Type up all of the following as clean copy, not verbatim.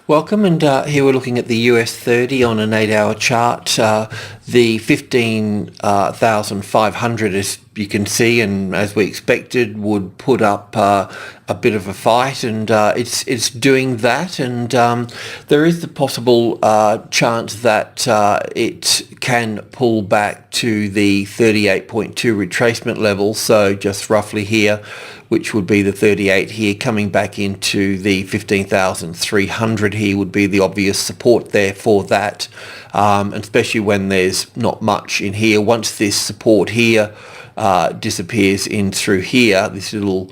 Welcome, and here we're looking at the US 30 on an 8-hour chart. The 15,500, as you can see, and as we expected, would put up a bit of a fight, and it's doing that. And there is the possible chance that it can pull back to the 38.2 retracement level, so just roughly here, which would be the 38 here, coming back into the 15,300 here would be the obvious support there for that, especially when there's not much in here. Once this support here disappears in through here, this little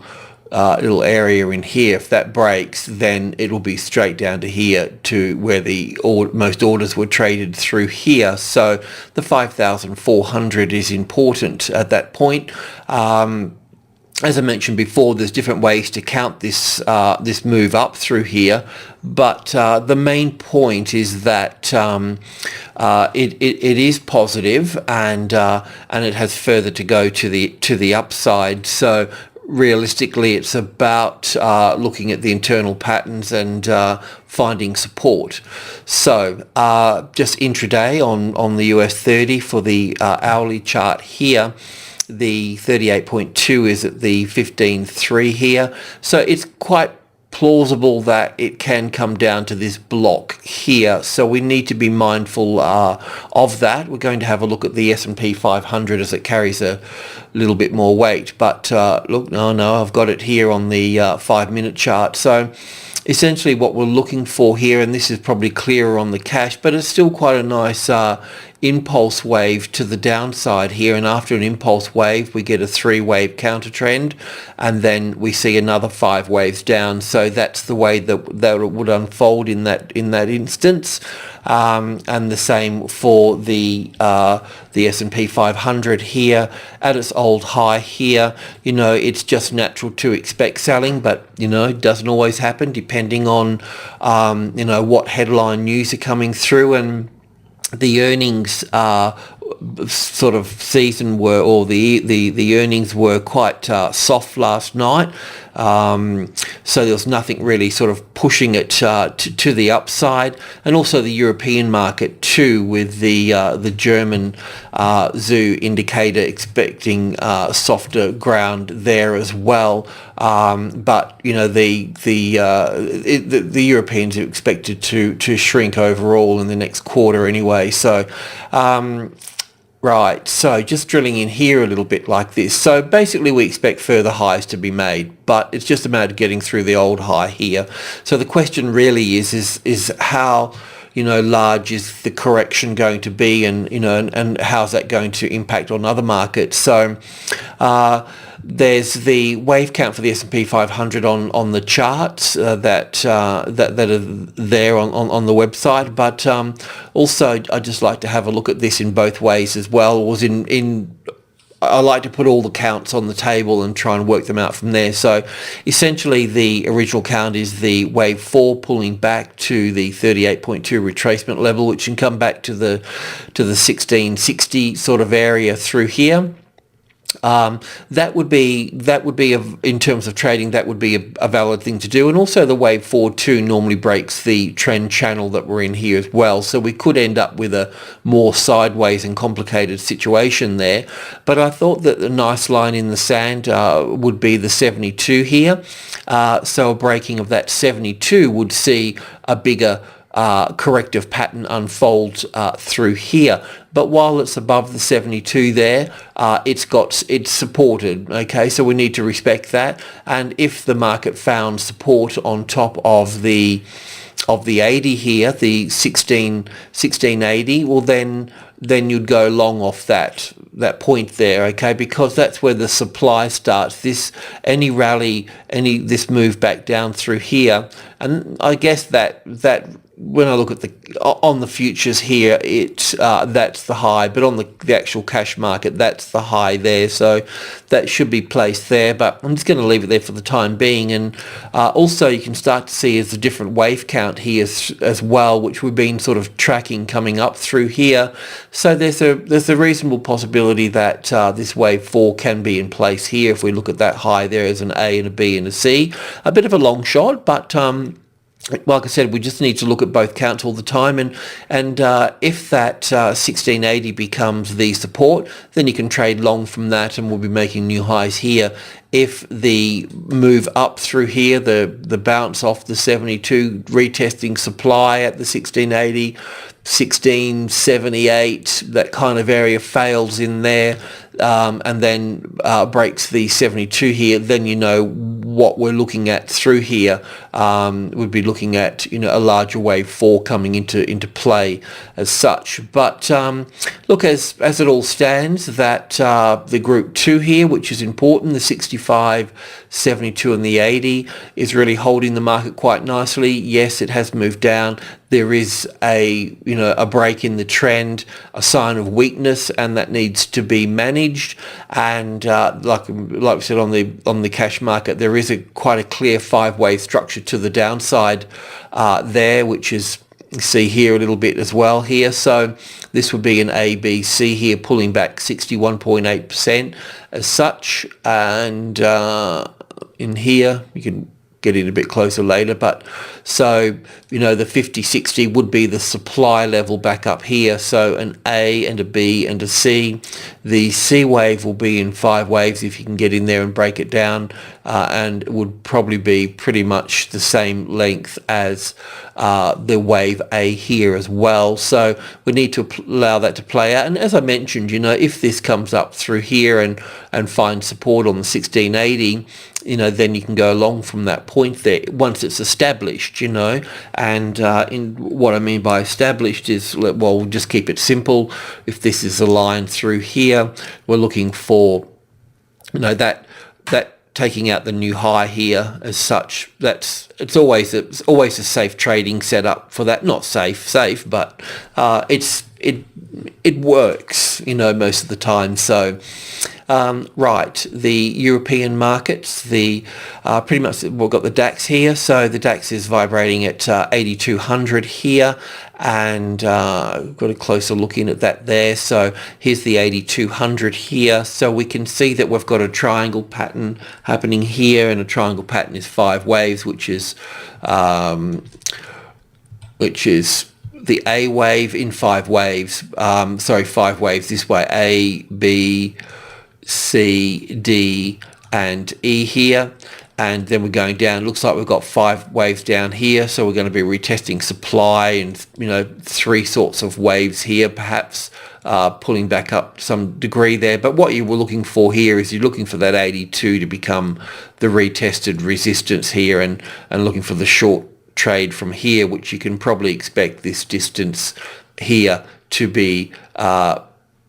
area in here, if that breaks, then it'll be straight down to here to where the most orders were traded through here. So the 5,400 is important at that point. As I mentioned before, there's different ways to count this this move up through here, but the main point is that it is positive, and it has further to go to the upside. So realistically, it's about looking at the internal patterns and finding support. So just intraday on the US 30 for the hourly chart here, the 38.2 is at the 15.3 here, so it's quite plausible that it can come down to this block here, so we need to be mindful of that. We're going to have a look at the S&P 500 as it carries a little bit more weight, but look, no, I've got it here on the 5-minute chart. So essentially what we're looking for here, and this is probably clearer on the cash, but it's still quite a nice impulse wave to the downside here, and after an impulse wave we get a 3-wave counter trend, and then we see another 5 waves down. So that's the way that it would unfold in that instance, and the same for the S&P 500 here at its old high here. It's just natural to expect selling, but it doesn't always happen depending on what headline news are coming through, and the earnings sort of season were, or the earnings were quite soft last night, so there was nothing really sort of pushing it to the upside. And also the European market too, with the German ZU indicator expecting softer ground there as well. But the Europeans are expected to shrink overall in the next quarter anyway. So right, so just drilling in here a little bit like this. So basically we expect further highs to be made, but it's just a matter of getting through the old high here. So the question really is how large is the correction going to be, and how's that going to impact on other markets. So there's the wave count for the S&P 500 on the charts that are there on the website, but also I'd just like to have a look at this in both ways as well. I like to put all the counts on the table and try and work them out from there. So essentially the original count is the wave 4 pulling back to the 38.2 retracement level, which can come back to the 1660 sort of area through here. That would be in terms of trading, that would be a valid thing to do. And also the wave 4 too normally breaks the trend channel that we're in here as well, so we could end up with a more sideways and complicated situation there. But I thought that the nice line in the sand would be the 72 here, so a breaking of that 72 would see a bigger corrective pattern unfold through here. But while it's above the 72 there, it's supported. Okay, so we need to respect that. And if the market found support on top of the 80 here, the 1680, well then you'd go long off that point there, okay, because that's where the supply starts. This move back down through here, and I guess that when I look at on the futures here, that's the high, but on the actual cash market, that's the high there, so that should be placed there. But I'm just going to leave it there for the time being. And also you can start to see as a different wave count here as well, which we've been sort of tracking coming up through here. So there's a reasonable possibility that this wave 4 can be in place here if we look at that high there as an A and a B and a C. A bit of a long shot, but like I said, we just need to look at both counts all the time, and if that 1680 becomes the support, then you can trade long from that, and we'll be making new highs here. If the move up through here, the bounce off the 72, retesting supply at the 1680, 1678, that kind of area fails in there, and then breaks the 72 here, then you know what we're looking at through here. We'd be looking at, you know, a larger wave 4 coming into play as such. But look, as it all stands, that the group 2 here, which is important, the 65, 72 and the 80, is really holding the market quite nicely. Yes, it has moved down. There is a break in the trend, a sign of weakness, and that needs to be managed. And like we said on the cash market, there is quite a clear 5-wave structure to the downside there, which is, you see here a little bit as well here. So this would be an A, B, C here, pulling back 61.8% as such. And in here, you can get in a bit closer later, but so, you know, the 50-60 would be the supply level back up here. So an A and a B and a C. The C wave will be in 5 waves if you can get in there and break it down, and it would probably be pretty much the same length as the wave A here as well. So we need to allow that to play out. And as I mentioned, you know, if this comes up through here and finds support on the 1680, you know, then you can go along from that point there once it's established, you know. And in what I mean by established is, well, we'll just keep it simple. If this is a line through here, we're looking for, you know, that taking out the new high here as such. It's always a safe trading setup for that. Not safe, but it works, you know, most of the time. So right, the European markets, pretty much we've got the DAX here. So the DAX is vibrating at 8200 here, and got a closer look in at that there. So here's the 8200 here. So we can see that we've got a triangle pattern happening here, and a triangle pattern is 5 waves, which is the A wave in 5 waves. 5 waves this way: A, B, C, D and E here, and then we're going down. Looks like we've got 5 waves down here, so we're going to be retesting supply, and, you know, 3 sorts of waves here, perhaps pulling back up to some degree there. But what you were looking for here is you're looking for that 82 to become the retested resistance here, and looking for the short trade from here, which you can probably expect this distance here to be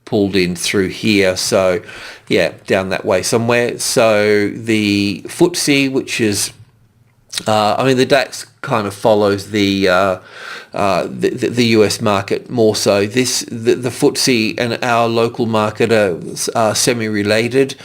pulled in through here. So yeah, down that way somewhere. So the FTSE, which is the DAX kind of follows the US market more so. The FTSE and our local market are semi-related,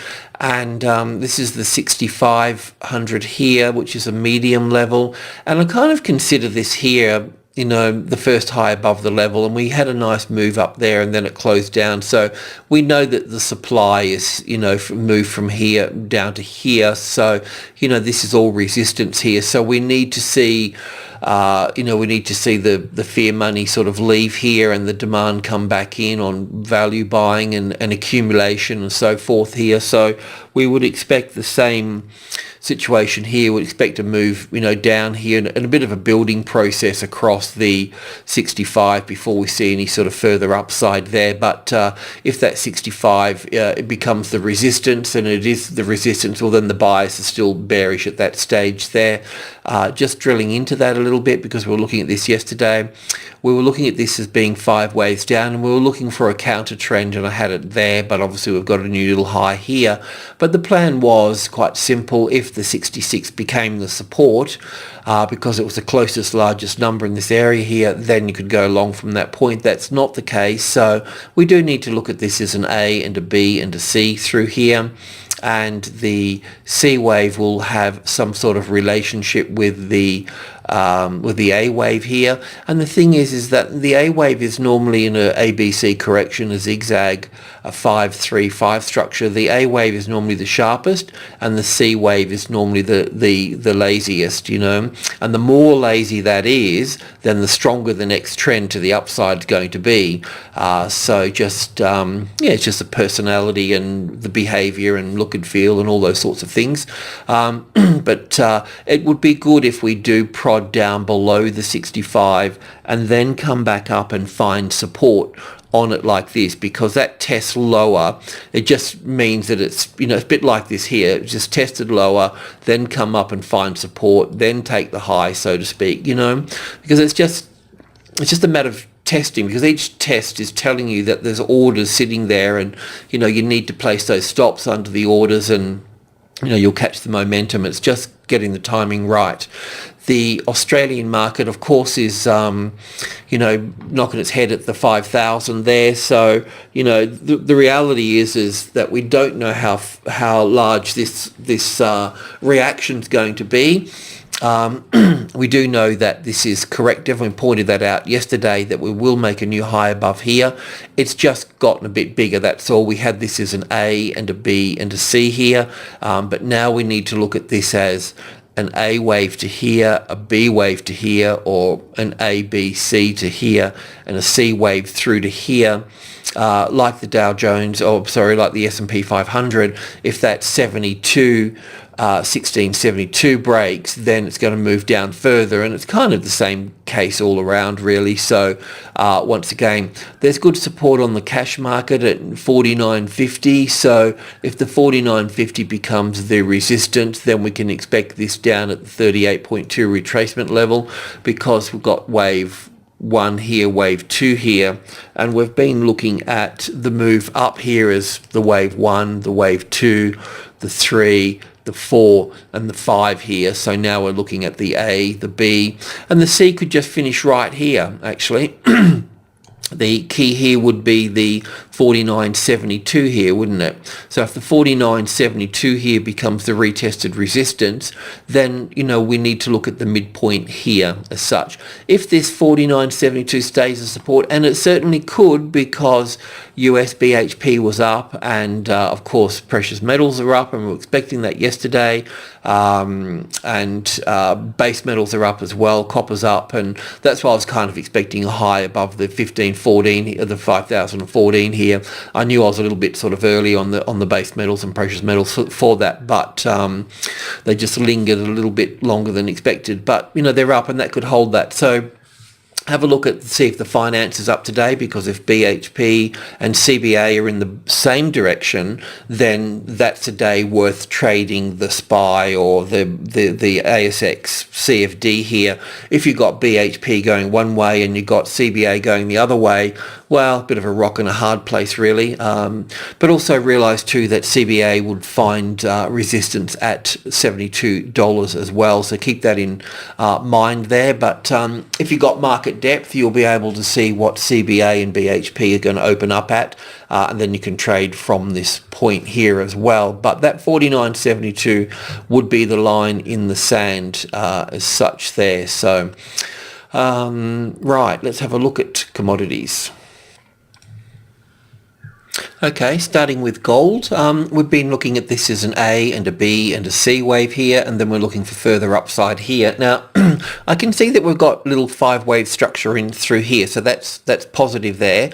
and this is the 6500 here, which is a medium level, and I kind of consider this here, you know, the first high above the level, and we had a nice move up there, and then it closed down. So we know that the supply is, you know, moved from here down to here. So, you know, this is all resistance here. So we need to see, the fear money sort of leave here, and the demand come back in on value buying and accumulation and so forth here. So we would expect the same situation here. We'd expect a move, you know, down here, and a bit of a building process across the 65 before we see any sort of further upside there. But if that 65 it becomes the resistance, and it is the resistance, well, then the bias is still bearish at that stage there. Just drilling into that a little bit, because we were looking at this yesterday. We were looking at this as being 5 waves down, and we were looking for a counter trend, and I had it there, but obviously we've got a new little high here. But the plan was quite simple. If the 66 became the support, because it was the closest largest number in this area here, then you could go along from that point. That's not the case, so we do need to look at this as an A and a B and a C through here. And the C wave will have some sort of relationship with the with the A wave here. And the thing is that the A wave is normally in a ABC correction, a zigzag, a 5-3-5 structure. The A wave is normally the sharpest, and the C wave is normally the laziest, you know. And the more lazy that is, then the stronger the next trend to the upside is going to be. So just yeah, it's just the personality and the behavior and look and feel and all those sorts of things. But it would be good if we do prod down below the 65 and then come back up and find support on it like this, because that test lower, it just means that it's, you know, it's a bit like this here. It's just tested lower, then come up and find support, then take the high, so to speak, you know, because it's just a matter of testing, because each test is telling you that there's orders sitting there, and you know, you need to place those stops under the orders, and you know, you'll catch the momentum. It's just getting the timing right. The Australian market, of course, is you know, knocking its head at the 5,000 there. So you know, the reality is that we don't know how large this reaction is going to be. We do know that this is corrective. We pointed that out yesterday, that we will make a new high above here. It's just gotten a bit bigger, that's all. We had this as an A and a B and a C here, but now we need to look at this as an A wave to here, a B wave to here, or an A, B, C to here, and a C wave through to here. Like the Dow Jones, or sorry, like the S&P 500, if that 1672 breaks, then it's going to move down further, and it's kind of the same case all around, really. So once again, there's good support on the cash market at 49.50. So if the 49.50 becomes the resistance, then we can expect this down at the 38.2 retracement level, because we've got wave 1 here, wave 2 here, and we've been looking at the move up here as the wave 1, the wave 2, the 3, the 4 and the 5 here. So now we're looking at the A, the B, and the C could just finish right here, actually. The key here would be the 49.72 here, wouldn't it? So if the 49.72 here becomes the retested resistance, then, you know, we need to look at the midpoint here as such. If this 49.72 stays as support, and it certainly could, because US BHP was up, and of course precious metals are up, and we were expecting that yesterday, and base metals are up as well, copper's up, and that's why I was kind of expecting a high above the 1514, the 5014 here. I knew I was a little bit sort of early on the base metals and precious metals for that, but they just lingered a little bit longer than expected. But you know, they're up, and that could hold that. So have a look at, see if the finance is up today, because if BHP and CBA are in the same direction, then that's a day worth trading the SPY or the ASX CFD here. If you've got BHP going one way and you've got CBA going the other way, well, a bit of a rock and a hard place, really. But also realise too that CBA would find resistance at $72 as well, so keep that in mind there. But if you've got market depth, you'll be able to see what CBA and BHP are going to open up at, and then you can trade from this point here as well. But that 49.72 would be the line in the sand as such there. So right, let's have a look at commodities. Okay, starting with gold, we've been looking at this as an A and a B and a C wave here, and then we're looking for further upside here. Now, I can see that we've got little 5-wave structure in through here, so that's positive there.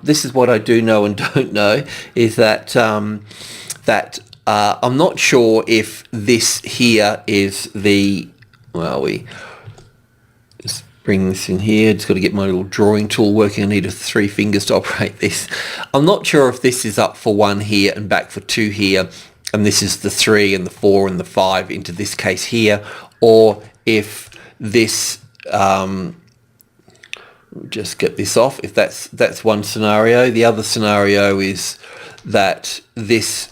This is what I do know and don't know, is that I'm not sure if this here is the, well, bring this in here. Just got to get my little drawing tool working. I need 3 fingers to operate this. I'm not sure if this is up for 1 here and back for 2 here, and this is the 3 and the 4 and the 5 into this case here, or if this just get this off, if that's one scenario. The other scenario is that this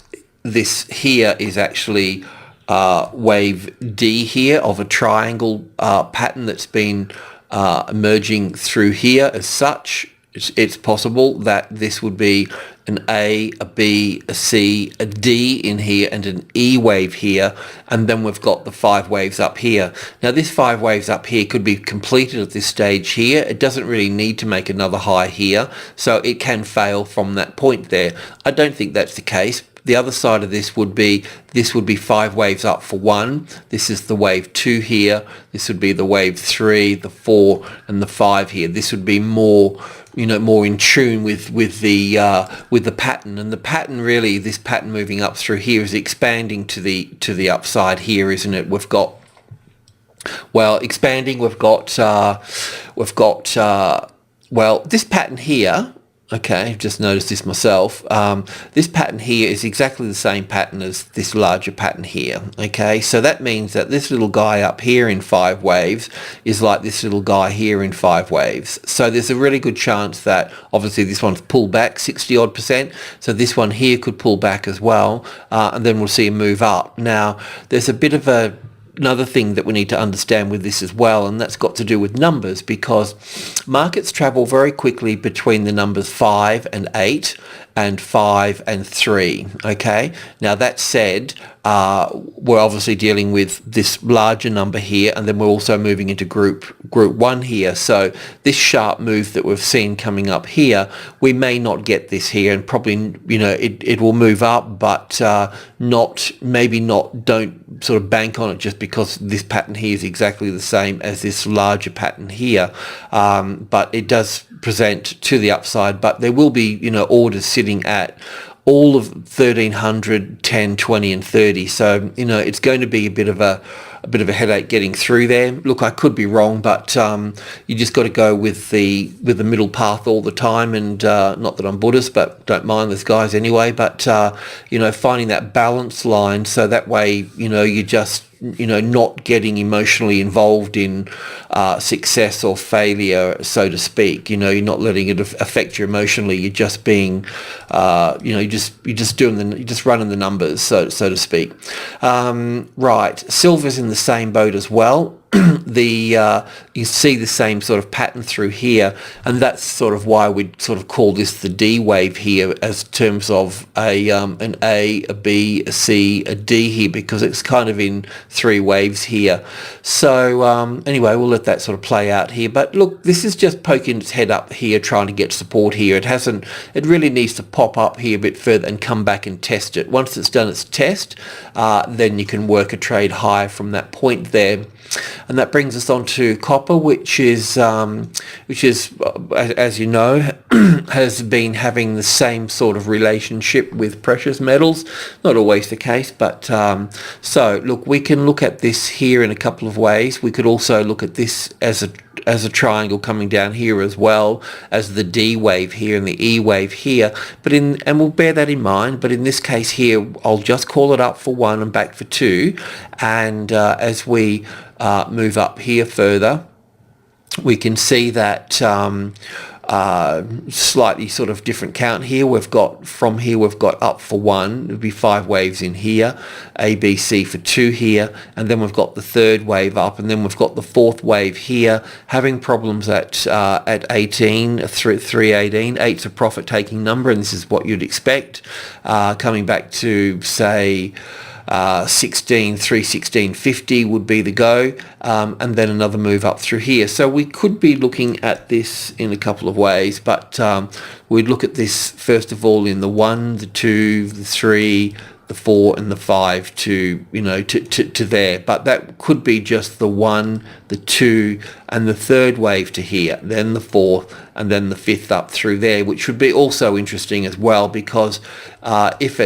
here is actually wave D here of a triangle pattern that's been emerging through here as such. it's possible that this would be an A, a B, a C, a D in here, and an E wave here, and then we've got the 5 waves up here. Now this 5 waves up here could be completed at this stage here. It doesn't really need to make another high here, so it can fail from that point there. I don't think that's the case. The other side of this would be 5 waves up for 1. This is the wave 2 here. This would be the wave 3, the 4, and the 5 here. This would be more, more in tune with the pattern. And the pattern really, this pattern moving up through here is expanding to the upside here, isn't it? We've got, well, expanding. We've got this pattern here. Okay, I've just noticed this myself. This pattern here is exactly the same pattern as this larger pattern here. Okay, so that means that this little guy up here in 5 waves is like this little guy here in 5 waves. So there's a really good chance that obviously this one's pulled back 60-odd%. So this one here could pull back as well, and then we'll see a move up. Now, there's a bit of another thing that we need to understand with this as well, and that's got to do with numbers, because markets travel very quickly between the numbers 5 and 8 and 5 and 3. Okay, now that said, we're obviously dealing with this larger number here, and then we're also moving into group 1 here. So this sharp move that we've seen coming up here, we may not get this here, and probably it will move up, but don't sort of bank on it just because this pattern here is exactly the same as this larger pattern here, but it does present to the upside. But there will be orders sitting at all of 1300, 10, 20 and 30. So it's going to be a bit of a headache getting through there. Look, I could be wrong, but you just got to go with the middle path all the time. And not that I'm Buddhist, but don't mind those guys anyway. But finding that balance line, so that way you just not getting emotionally involved in success or failure, so to speak. You're not letting it affect you emotionally. You're just being, you're just running the numbers, so to speak. Right, silver's in the same boat as well. You see the same sort of pattern through here, and that's sort of why we'd sort of call this the D wave here, as terms of an A, a B, a C, a D here, because it's kind of in 3 waves here. So anyway, we'll let that sort of play out here. But look, this is just poking its head up here, trying to get support here. It really needs to pop up here a bit further and come back and test it. Once it's done its test, then you can work a trade higher from that point there. And that brings us on to copper, which is as you know, has been having the same sort of relationship with precious metals. Not always the case, but so look, we can look at this here in a couple of ways. We could also look at this as a triangle coming down here, as well as the D wave here and the E wave here. And we'll bear that in mind. But in this case here, I'll just call it up for 1 and back for 2. And as we move up here further, we can see that slightly sort of different count here. We've got up for 1, it would be 5 waves in here, A, B, C for 2 here, and then we've got the 3rd wave up, and then we've got the 4th wave here, having problems at 18, 318. 8's a profit taking number, and this is what you'd expect. Coming back to, say, 316.50 would be the go, and then another move up through here. So we could be looking at this in a couple of ways, but we'd look at this first of all in the 1, the 2, the 3, the 4 and the 5 to there. But that could be just the 1, the 2 and the 3rd wave to here, then the 4th and then the 5th up through there, which would be also interesting as well, because if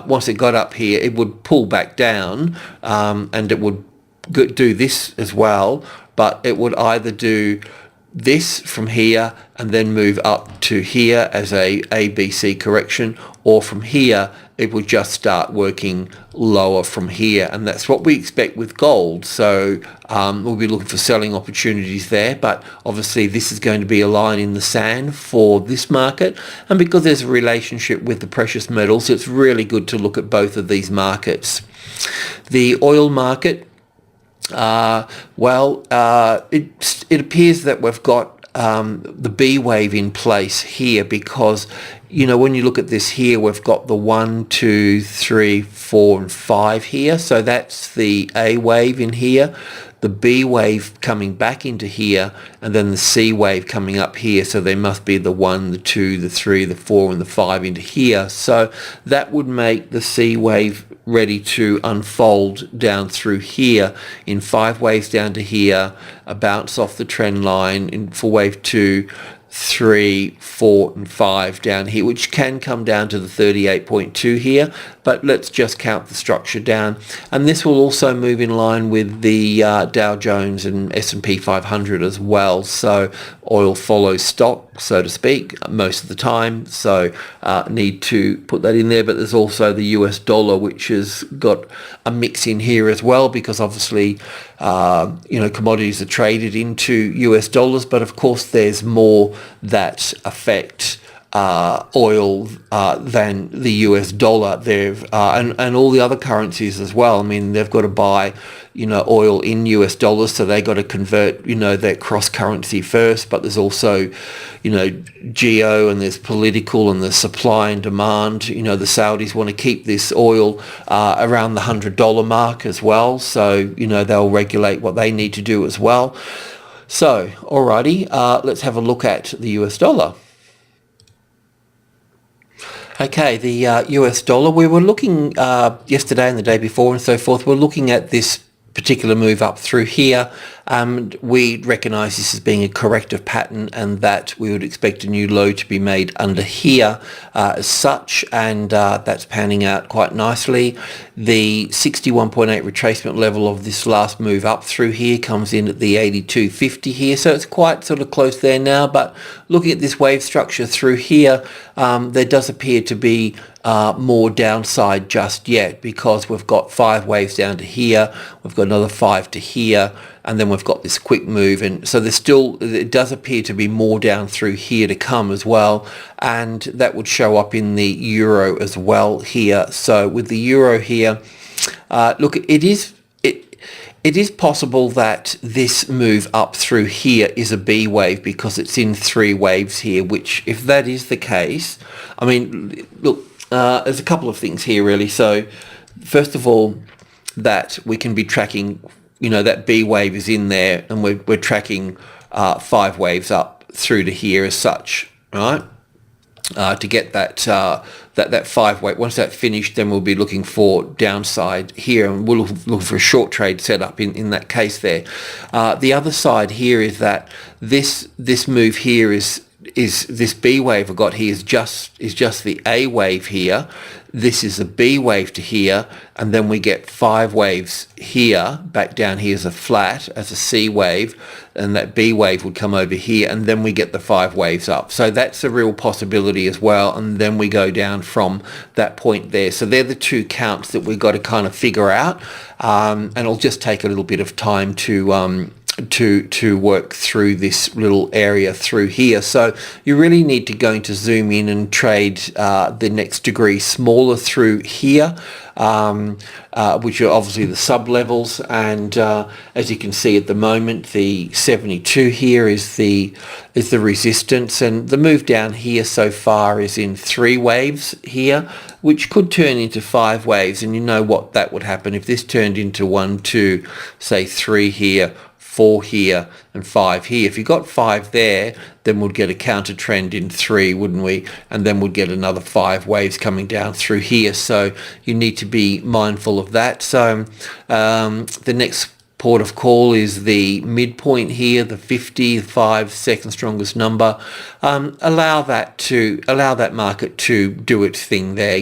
once it got up here, it would pull back down, and it would do this as well, but it would either do this from here and then move up to here as a ABC correction, or from here it will just start working lower from here, and that's what we expect with gold. So we'll be looking for selling opportunities there, but obviously this is going to be a line in the sand for this market, and because there's a relationship with the precious metals, it's really good to look at both of these markets. The oil market, it appears that we've got the B wave in place here, because when you look at this here, we've got the 1, 2, 3, 4 and 5 here, so that's the A wave in here, the B wave coming back into here, and then the C wave coming up here. So there must be the 1, the 2, the 3, the 4 and the 5 into here. So that would make the C wave ready to unfold down through here in 5 waves down to here, a bounce off the trend line in for wave 2, 3, 4 and 5 down here, which can come down to the 38.2 here, but let's just count the structure down. And this will also move in line with the Dow Jones and S&P 500 as well. So oil follows stock, so to speak, most of the time, so need to put that in there. But there's also the US dollar, which has got a mix in here as well, because obviously commodities are traded into US dollars, but of course there's more that affect oil than the US dollar. They've and all the other currencies as well. I mean, they've got to buy oil in US dollars, so they got to convert their cross currency first. But there's also geo, and there's political, and there's supply and demand. The Saudis want to keep this oil around the $100 mark as well, so they'll regulate what they need to do as well. So alrighty, let's have a look at the US dollar. Okay, the US dollar, we were looking yesterday and the day before and so forth, we're looking at this particular move up through here. We recognise this as being a corrective pattern, and that we would expect a new low to be made under here as such, and that's panning out quite nicely. The 61.8 retracement level of this last move up through here comes in at the 82.50 here, so it's quite sort of close there now. But looking at this wave structure through here, there does appear to be more downside just yet, because we've got 5 waves down to here, we've got another 5 to here, and then we've got this quick move, and so it does appear to be more down through here to come as well, and that would show up in the euro as well here. So with the euro here, look, it is possible that this move up through here is a B wave, because it's in 3 waves here, which, if that is the case, I mean, look, there's a couple of things here really. So first of all, that we can be tracking, that B wave is in there, and we're tracking 5 waves up through to here as such, right? To get that that 5 wave. Once that's finished, then we'll be looking for downside here, and we'll look for a short trade setup in that case there. The other side here is that this move here is this B wave I've got here is just the A wave here. This is a B wave to here, and then we get 5 waves here, back down here as a flat, as a C wave, and that B wave would come over here, and then we get the 5 waves up. So that's a real possibility as well, and then we go down from that point there. So they're the 2 counts that we've got to kind of figure out, and it'll just take a little bit of time to work through this little area through here. So you really need to go into zoom in and trade the next degree smaller through here, which are obviously the sub levels, and as you can see at the moment, the 72 here is the resistance, and the move down here so far is in 3 waves here, which could turn into 5 waves. And you know what that would happen if this turned into 1, 2, say 3 here, 4 here and 5 here. If you got 5 there, then we'd get a counter trend in 3, wouldn't we? And then we'd get another 5 waves coming down through here. So you need to be mindful of that. So the next port of call is the midpoint here, the 55, second strongest number. Allow that market to do its thing there.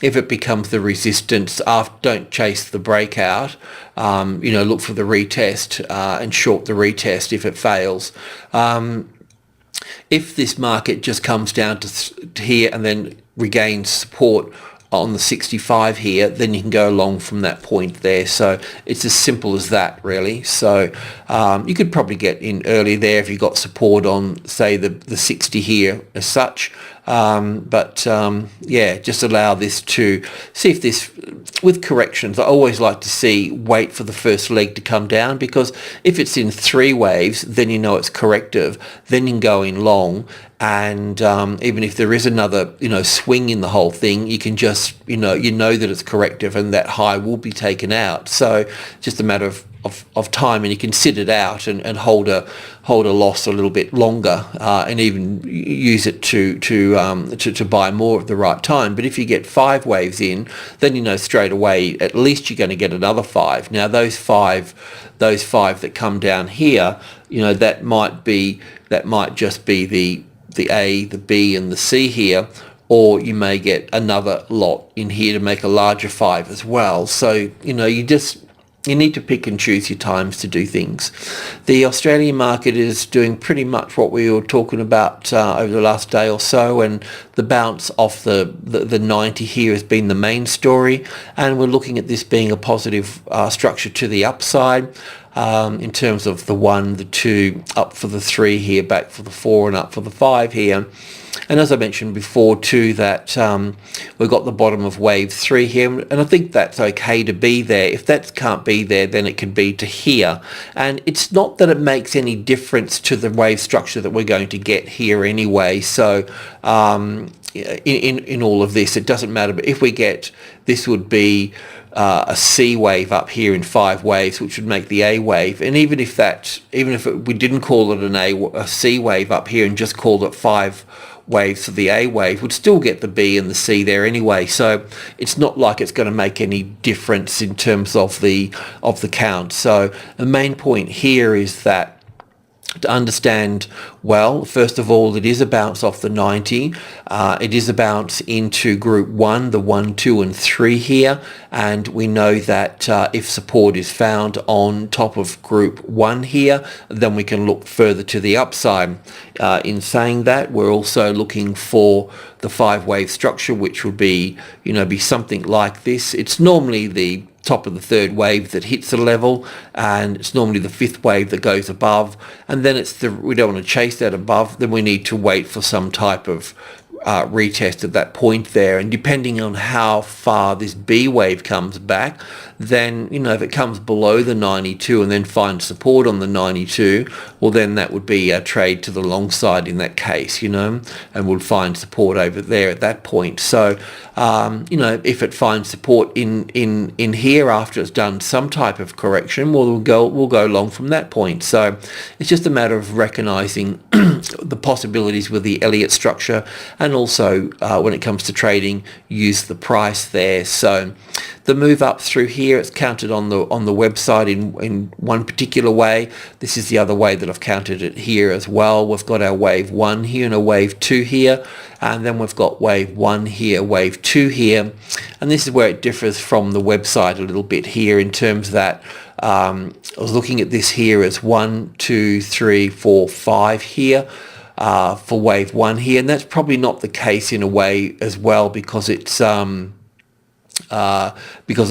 If it becomes the resistance, don't chase the breakout. Look for the retest and short the retest if it fails. If this market just comes down to here and then regains support on the 65 here, then you can go along from that point there. So it's as simple as that really. So you could probably get in early there if you got support on, say, the 60 here as such, Yeah, just allow this to see if this, with corrections, I always like to wait for the first leg to come down, because if it's in 3 waves, then you know it's corrective, then you can go in long, and even if there is another swing in the whole thing, you can just you know that it's corrective and that high will be taken out. So just a matter of time, and you can sit it out and hold a loss a little bit longer, and even use it to buy more at the right time. But if you get 5 waves in, then you know straight away at least you're going to get another 5. Now those five that come down here, that might just be the A, the B, and the C here, or you may get another lot in here to make a larger 5 as well. So you need to pick and choose your times to do things. The Australian market is doing pretty much what we were talking about over the last day or so, and the bounce off the 90 here has been the main story, and we're looking at this being a positive structure to the upside. In terms of the 1, the 2, up for the 3 here, back for the 4, and up for the 5 here. And as I mentioned before too, that we've got the bottom of wave 3 here, and I think that's okay to be there. If that can't be there, then it can be to here. And it's not that it makes any difference to the wave structure that we're going to get here anyway. So in all of this, it doesn't matter. But if we get, this would be a C wave up here in 5 waves, which would make the A wave. And even if we didn't call it a C wave up here and just called it 5 waves for the A wave, would still get the B and the C there anyway. So it's not like it's going to make any difference in terms of the count. So the main point here is that to understand, well, first of all, it is a bounce off the 90. It is a bounce into group 1, the 1, 2, and 3 here. And we know that if support is found on top of group 1 here, then we can look further to the upside. In saying that, we're also looking for the 5-wave structure, which would be something like this. It's normally the top of the 3rd wave that hits a level, and it's normally the 5th wave that goes above, and then we don't want to chase that above, then we need to wait for some type of retest at that point there. And depending on how far this B wave comes back, then if it comes below the 92 and then finds support on the 92, well then that would be a trade to the long side in that case, and we'll find support over there at that point. So if it finds support in here after it's done some type of correction, we'll go long from that point. So it's just a matter of recognizing the possibilities with the Elliott structure, and also when it comes to trading, use the price there. So the move up through here, it's counted on the website in one particular way. This is the other way that I've counted it here as well. We've got our wave 1 here and a wave 2 here, and then we've got wave 1 here, wave 2 here, and this is where it differs from the website a little bit here, in terms that I was looking at this here as 1, 2, 3, 4, 5 here for wave 1 here, and that's probably not the case in a way as well, because it's the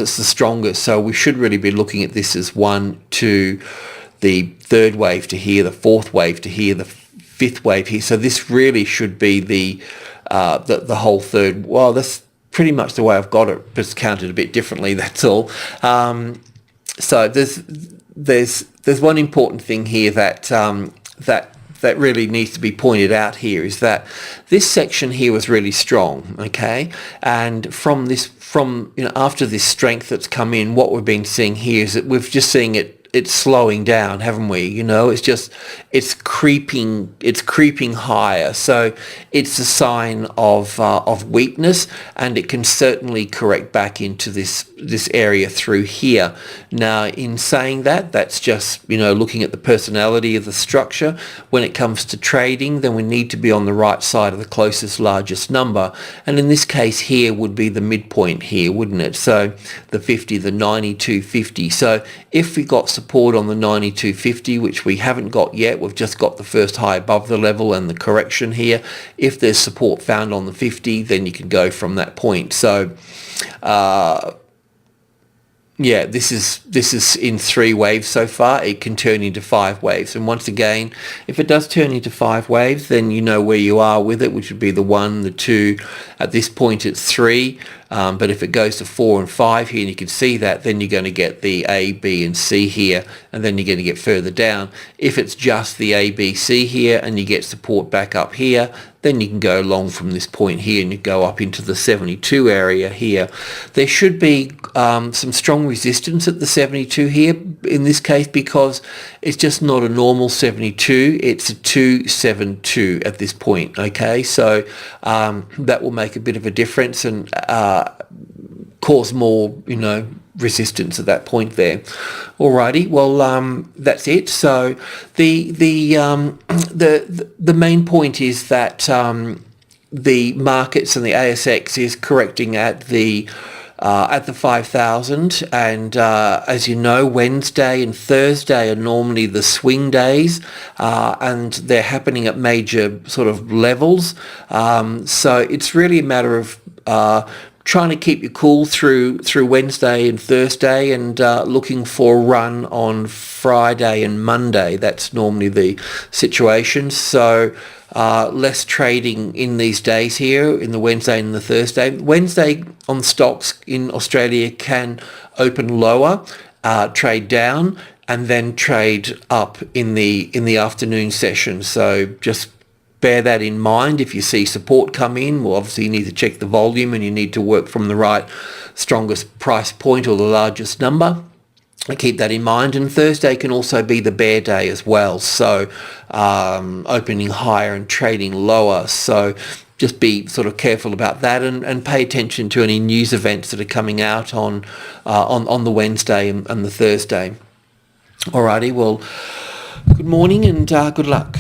strongest. So we should really be looking at this as 1, 2, the 3rd wave to here, the 4th wave to here, the 5th wave here. So this really should be the whole 3rd. Well, that's pretty much the way I've got it, just counted a bit differently, that's all. So there's one important thing here that really needs to be pointed out here, is that this section here was really strong, okay? And after this strength that's come in, what we've been seeing here is that we've just seeing it's slowing down, haven't we? It's creeping higher. So it's a sign of weakness, and it can certainly correct back into this area through here. Now, in saying that, that's just looking at the personality of the structure. When it comes to trading, then we need to be on the right side of the closest largest number, and in this case here would be the midpoint here, wouldn't it? So the 50, the 92.50. So if we got support on the 92.50, which we haven't got yet, we've just got the first high above the level and the correction here. If there's support found on the 50, then you can go from that point. So Yeah, this is in 3 waves so far. It can turn into 5 waves. And once again, if it does turn into 5 waves, then you know where you are with it, which would be the 1, the 2. At this point, it's 3. But if it goes to 4 and 5 here, and you can see that, then you're going to get the A, B, and C here, and then you're going to get further down. If it's just the A, B, C here, and you get support back up here, then you can go along from this point here and you go up into the 72 area here. There should be some strong resistance at the 72 here in this case, because it's just not a normal 72, it's a 272 at this point. Okay, so that will make a bit of a difference and cause more, resistance at that point there. Alrighty, well that's it. So the main point is that the markets and the ASX is correcting at the 5,000, and as you know, Wednesday and Thursday are normally the swing days, and they're happening at major sort of levels. So it's really a matter of trying to keep you cool through Wednesday and Thursday, and looking for a run on Friday and Monday. That's normally the situation. So less trading in these days here, in the Wednesday and the Thursday. Wednesday on stocks in Australia can open lower, trade down, and then trade up in the afternoon session. So just bear that in mind. If you see support come in, well, obviously you need to check the volume and you need to work from the right strongest price point or the largest number. Keep that in mind. And Thursday can also be the bear day as well, so opening higher and trading lower. So just be sort of careful about that, and pay attention to any news events that are coming out on the Wednesday and the Thursday. Alrighty, well, good morning and good luck.